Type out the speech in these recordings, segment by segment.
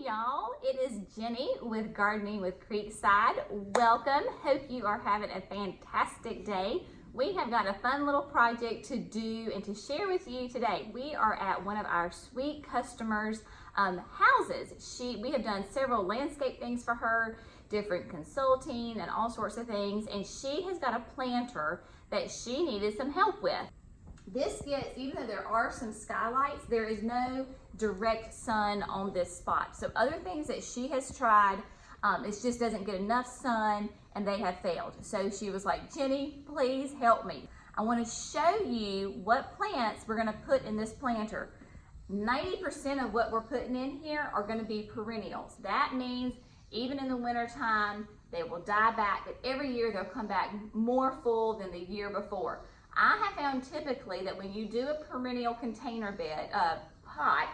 y'all, it is Jenny with Gardening with Creekside. Welcome. Hope you are having a fantastic day. We have got a fun little project to do and to share with you today. We are at one of our sweet customers' houses. We have done several landscape things for her, different consulting and all sorts of things, and she has got a planter that she needed some help with. This gets, even though there are some skylights, there is no direct sun on this spot. So other things that she has tried, it just doesn't get enough sun and they have failed. So she was like, Jenny, please help me. I want to show you what plants we're going to put in this planter. 90% of what we're putting in here are going to be perennials. That means even in the winter time, they will die back, but every year they'll come back more full than the year before. I have found typically that when you do a perennial container bed, pot,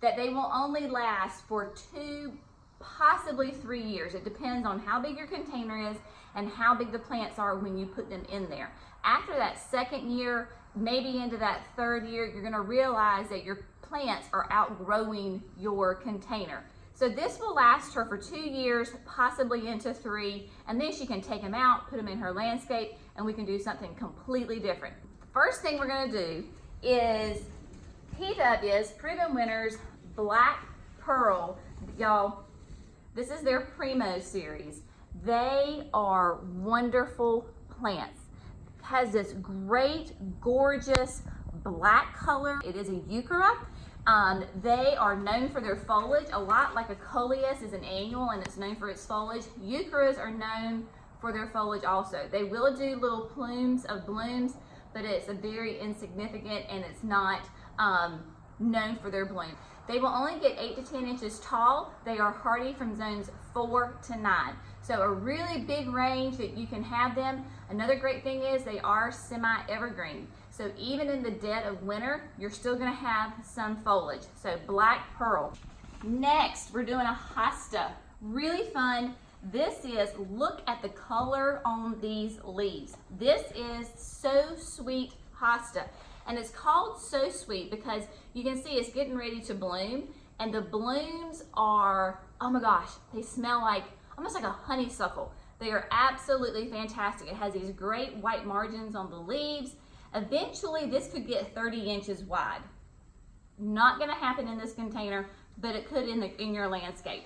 that they will only last for 2, possibly 3 years. It depends on how big your container is and how big the plants are when you put them in there. After that second year, maybe into that third year, you're gonna realize that your plants are outgrowing your container. So this will last her for 2 years, possibly into 3, and then she can take them out, put them in her landscape, and we can do something completely different. First thing we're gonna do is PW's Proven Winners Black Pearl. Y'all, this is their Primo series. They are wonderful plants. It has this great, gorgeous black color. It is a Heuchera. They are known for their foliage, a lot like a coleus is an annual and it's known for its foliage. Heucheras are known for their foliage also. They will do little plumes of blooms, but it's a very insignificant and it's not known for their bloom. They will only get 8 to 10 inches tall. They are hardy from zones 4 to 9. So a really big range that you can have them. Another great thing is they are semi-evergreen. So even in the dead of winter, you're still gonna have some foliage. So Black Pearl. Next, we're doing a hosta. Really fun. This is, look at the color on these leaves. This is So Sweet hosta. And it's called So Sweet because you can see it's getting ready to bloom. And the blooms are, oh my gosh, they smell like, almost like a honeysuckle. They are absolutely fantastic. It has these great white margins on the leaves. Eventually, this could get 30 inches wide. Not gonna happen in this container, but it could in your landscape.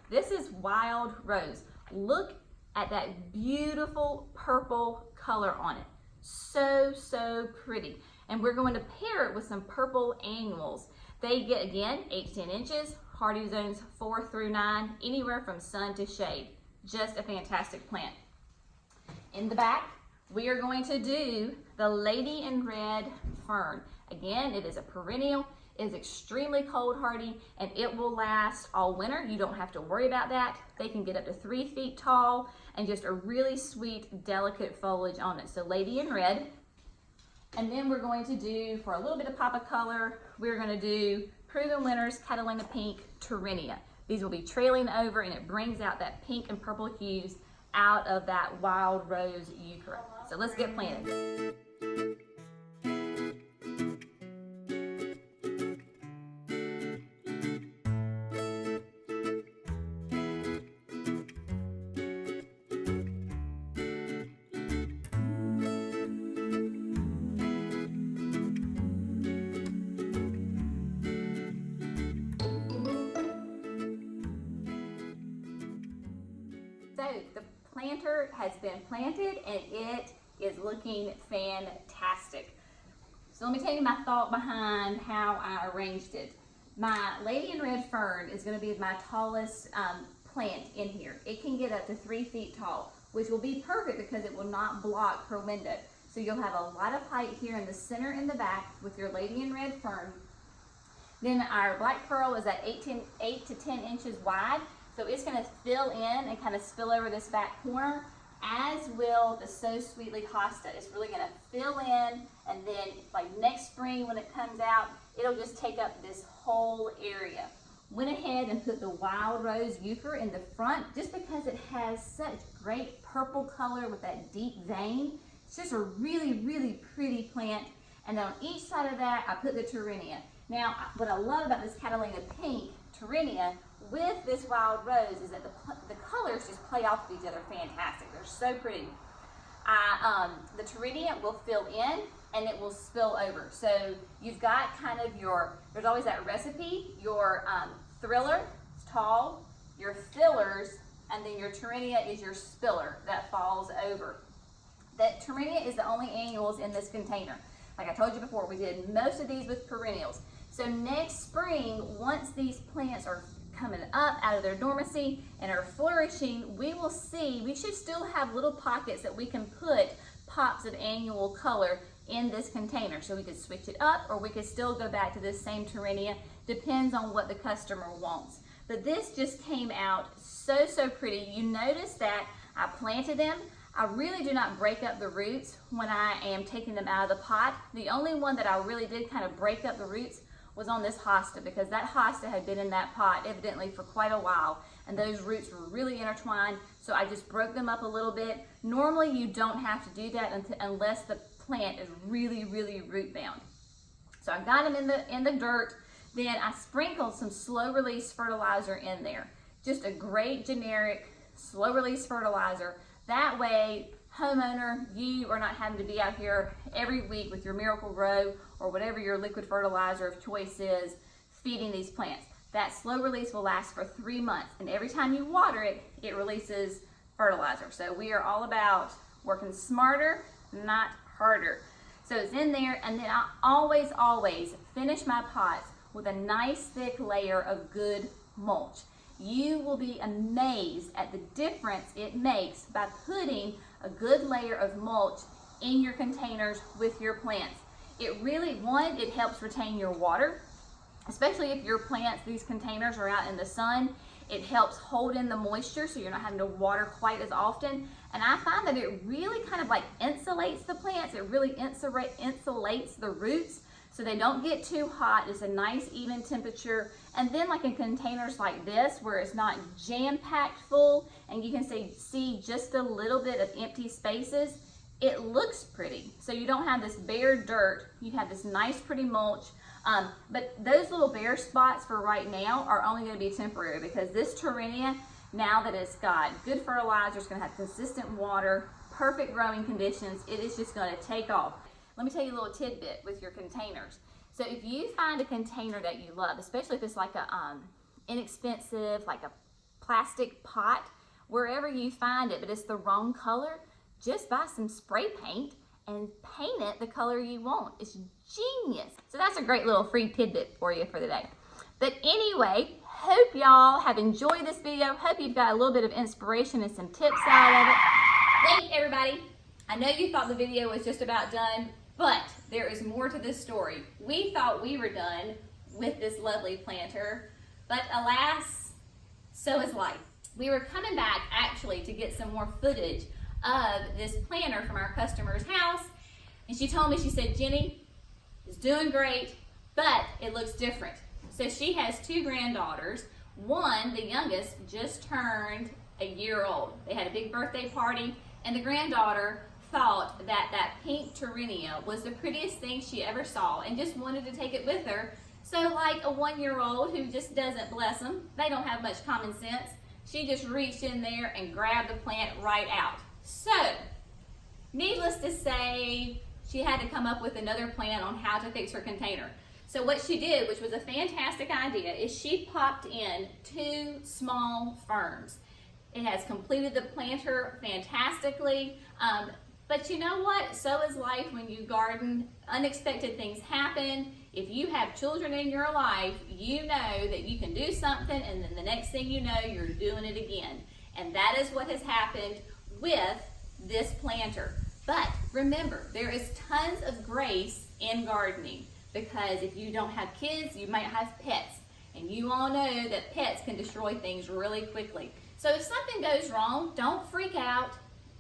This is Wild Rose. Look at that beautiful purple color on it. So, so pretty. And we're going to pair it with some purple annuals. They get, again, 8 to 10 inches, hardy zones 4 through 9, anywhere from sun to shade. Just a fantastic plant. In the back, we are going to do the Lady in Red fern. Again, it is a perennial. It is extremely cold hardy and it will last all winter. You don't have to worry about that. They can get up to 3 feet tall and just a really sweet, delicate foliage on it. So Lady in Red. And then we're going to do, for a little bit of pop of color, we're going to do Proven Winners Catalina Pink Torenia. These will be trailing over and it brings out that pink and purple hues out of that Wild Rose Heuchera. So let's get planted. So the planter has been planted and it is looking fantastic. So let me tell you my thought behind how I arranged it. My Lady in Red fern is going to be my tallest plant in here. It can get up to 3 feet tall, which will be perfect because it will not block her window. So you'll have a lot of height here in the center and the back with your Lady in Red fern. Then our Black Pearl is at 8 to 10 inches wide. So it's going to fill in and kind of spill over this back corner, as will the So Sweetly hosta. It's really going to fill in, and then like next spring when it comes out, it'll just take up this whole area. Went ahead and put the Wild Rose Heuchera in the front just because it has such great purple color with that deep vein. It's just a really, really pretty plant. And then on each side of that, I put the Torenia. Now, what I love about this Catalina Pink Torenia with this wild rose is that the colors just play off of each other fantastic. They're so pretty. The Torenia will fill in and it will spill over. So you've got kind of there's always that recipe, your thriller, tall, your fillers, and then your Torenia is your spiller that falls over. That Torenia is the only annuals in this container. Like I told you before, we did most of these with perennials. So next spring, once these plants are coming up out of their dormancy and are flourishing, we should still have little pockets that we can put pops of annual color in this container. So we could switch it up, or we could still go back to this same Torenia, depends on what the customer wants. But this just came out so pretty. You notice that I planted them. I really do not break up the roots when I am taking them out of the pot. The only one that I really did kind of break up the roots was on this hosta, because that hosta had been in that pot evidently for quite a while, and those roots were really intertwined, so I just broke them up a little bit. Normally you don't have to do that unless the plant is really root bound. So I got them in the dirt, then I sprinkled some slow release fertilizer in there. Just a great generic slow release fertilizer. That way, homeowner, you are not having to be out here every week with your Miracle-Gro or whatever your liquid fertilizer of choice is, feeding these plants. That slow release will last for 3 months, and every time you water it, it releases fertilizer. So we are all about working smarter, not harder. So it's in there, and then I always finish my pots with a nice thick layer of good mulch. You will be amazed at the difference it makes by putting a good layer of mulch in your containers with your plants. It really, it helps retain your water, especially if your plants, these containers are out in the sun. It helps hold in the moisture so you're not having to water quite as often. And I find that it really kind of like insulates the plants. It really insulates the roots so they don't get too hot. It's a nice even temperature. And then like in containers like this where it's not jam-packed full and you can see just a little bit of empty spaces, it looks pretty. So you don't have this bare dirt, you have this nice pretty mulch. But those little bare spots for right now are only going to be temporary, because this Torenia, now that it's got good fertilizer, it's going to have consistent water, perfect growing conditions, it is just going to take off. Let me tell you a little tidbit with your containers. So if you find a container that you love, especially if it's like a inexpensive, like a plastic pot, wherever you find it, but it's the wrong color, just buy some spray paint and paint it the color you want. It's genius. So that's a great little free tidbit for you for the day. But anyway, hope y'all have enjoyed this video. Hope you've got a little bit of inspiration and some tips out of it. Thank you, everybody. I know you thought the video was just about done, but there is more to this story. We thought we were done with this lovely planter, but alas, so is life. We were coming back actually to get some more footage of this planter from our customer's house, and she told me, she said, Jenny, it's doing great, but it looks different. So she has 2 granddaughters. One, the youngest, just turned a year old. They had a big birthday party, and the granddaughter thought that that pink Torenia was the prettiest thing she ever saw and just wanted to take it with her. So like a 1-year-old who just doesn't, bless them, they don't have much common sense, she just reached in there and grabbed the plant right out. So, needless to say, she had to come up with another plan on how to fix her container. So what she did, which was a fantastic idea, is she popped in 2 small ferns. It has completed the planter fantastically, but you know what? So is life when you garden. Unexpected things happen. If you have children in your life, you know that you can do something and then the next thing you know, you're doing it again. And that is what has happened with this planter. But remember, there is tons of grace in gardening, because if you don't have kids, you might have pets. And you all know that pets can destroy things really quickly. So if something goes wrong, don't freak out.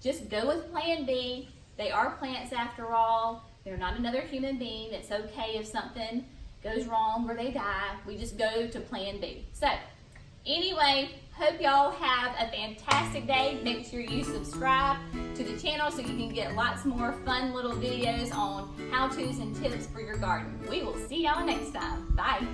Just go with plan B. They are plants after all. They're not another human being. It's okay if something goes wrong or they die. We just go to plan B. So anyway, hope y'all have a fantastic day. Make sure you subscribe to the channel so you can get lots more fun little videos on how-tos and tips for your garden. We will see y'all next time. Bye.